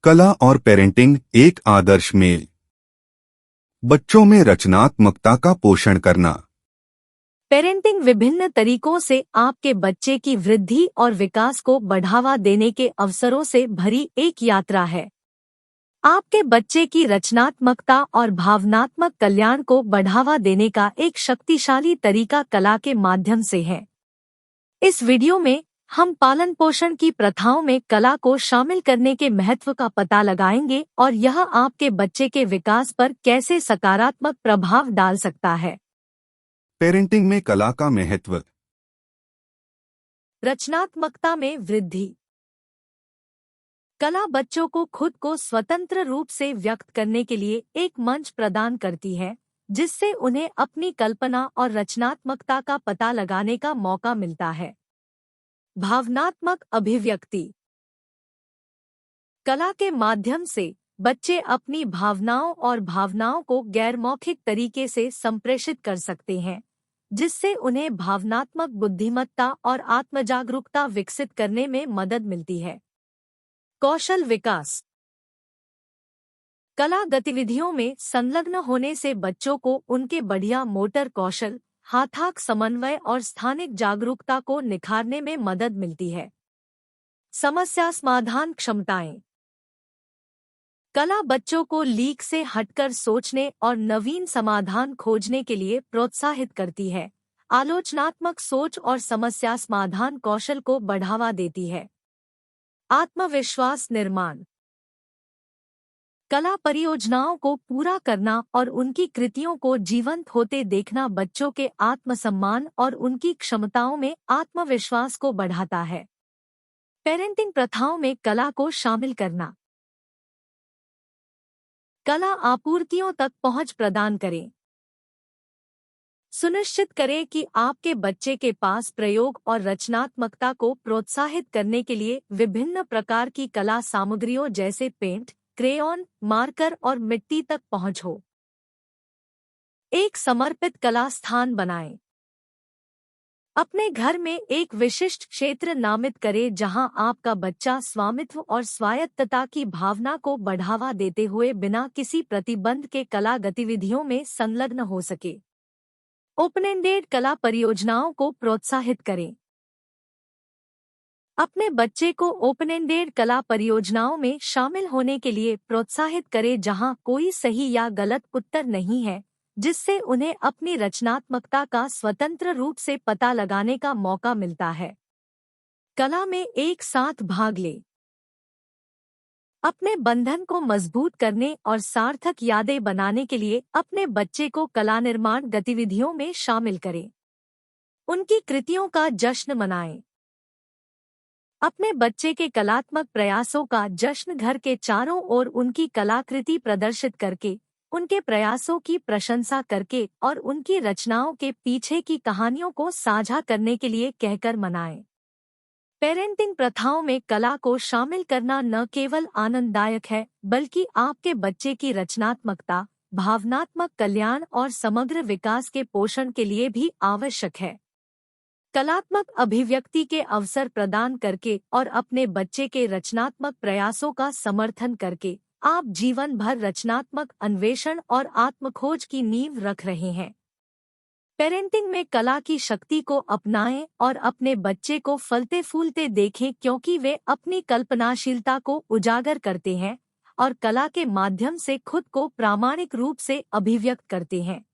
कला और पेरेंटिंग एक आदर्श मेल। बच्चों में रचनात्मकता का पोषण करना। पेरेंटिंग विभिन्न तरीकों से आपके बच्चे की वृद्धि और विकास को बढ़ावा देने के अवसरों से भरी एक यात्रा है। आपके बच्चे की रचनात्मकता और भावनात्मक कल्याण को बढ़ावा देने का एक शक्तिशाली तरीका कला के माध्यम से है। इस वीडियो में हम पालन पोषण की प्रथाओं में कला को शामिल करने के महत्व का पता लगाएंगे और यह आपके बच्चे के विकास पर कैसे सकारात्मक प्रभाव डाल सकता है। पेरेंटिंग में कला का महत्व। रचनात्मकता में वृद्धि। कला बच्चों को खुद को स्वतंत्र रूप से व्यक्त करने के लिए एक मंच प्रदान करती है, जिससे उन्हें अपनी कल्पना और रचनात्मकता का पता लगाने का मौका मिलता है। भावनात्मक अभिव्यक्ति। कला के माध्यम से बच्चे अपनी भावनाओं और भावनाओं को गैर-मौखिक तरीके से संप्रेषित कर सकते हैं, जिससे उन्हें भावनात्मक बुद्धिमत्ता और आत्मजागरूकता विकसित करने में मदद मिलती है। कौशल विकास। कला गतिविधियों में संलग्न होने से बच्चों को उनके बढ़िया मोटर कौशल, हाथाक समन्वय और स्थानिक जागरूकता को निखारने में मदद मिलती है। समस्या समाधान क्षमताएं। कला बच्चों को लीक से हटकर सोचने और नवीन समाधान खोजने के लिए प्रोत्साहित करती है। आलोचनात्मक सोच और समस्या समाधान कौशल को बढ़ावा देती है। आत्मविश्वास निर्माण। कला परियोजनाओं को पूरा करना और उनकी कृतियों को जीवंत होते देखना बच्चों के आत्मसम्मान और उनकी क्षमताओं में आत्मविश्वास को बढ़ाता है। पेरेंटिंग प्रथाओं में कला को शामिल करना। कला आपूर्तियों तक पहुंच प्रदान करें। सुनिश्चित करें कि आपके बच्चे के पास प्रयोग और रचनात्मकता को प्रोत्साहित करने के लिए विभिन्न प्रकार की कला सामग्रियों जैसे पेंट, क्रेयॉन, मार्कर और मिट्टी तक पहुंच हो। एक समर्पित कला स्थान बनाएं। अपने घर में एक विशिष्ट क्षेत्र नामित करें जहां आपका बच्चा स्वामित्व और स्वायत्तता की भावना को बढ़ावा देते हुए बिना किसी प्रतिबंध के कला गतिविधियों में संलग्न हो सके। ओपन-एंडेड कला परियोजनाओं को प्रोत्साहित करें। अपने बच्चे को ओपन-एंडेड कला परियोजनाओं में शामिल होने के लिए प्रोत्साहित करें जहां कोई सही या गलत उत्तर नहीं है, जिससे उन्हें अपनी रचनात्मकता का स्वतंत्र रूप से पता लगाने का मौका मिलता है। कला में एक साथ भाग लें। अपने बंधन को मजबूत करने और सार्थक यादें बनाने के लिए अपने बच्चे को कला निर्माण गतिविधियों में शामिल करें। उनकी कृतियों का जश्न मनाएं। अपने बच्चे के कलात्मक प्रयासों का जश्न घर के चारों ओर उनकी कलाकृति प्रदर्शित करके, उनके प्रयासों की प्रशंसा करके और उनकी रचनाओं के पीछे की कहानियों को साझा करने के लिए कहकर मनाएं। पेरेंटिंग प्रथाओं में कला को शामिल करना न केवल आनंददायक है, बल्कि आपके बच्चे की रचनात्मकता, भावनात्मक कल्याण और समग्र विकास के पोषण के लिए भी आवश्यक है। कलात्मक अभिव्यक्ति के अवसर प्रदान करके और अपने बच्चे के रचनात्मक प्रयासों का समर्थन करके आप जीवन भर रचनात्मक अन्वेषण और आत्मखोज की नींव रख रहे हैं। पेरेंटिंग में कला की शक्ति को अपनाएं और अपने बच्चे को फलते फूलते देखें, क्योंकि वे अपनी कल्पनाशीलता को उजागर करते हैं और कला के माध्यम से खुद को प्रामाणिक रूप से अभिव्यक्त करते हैं।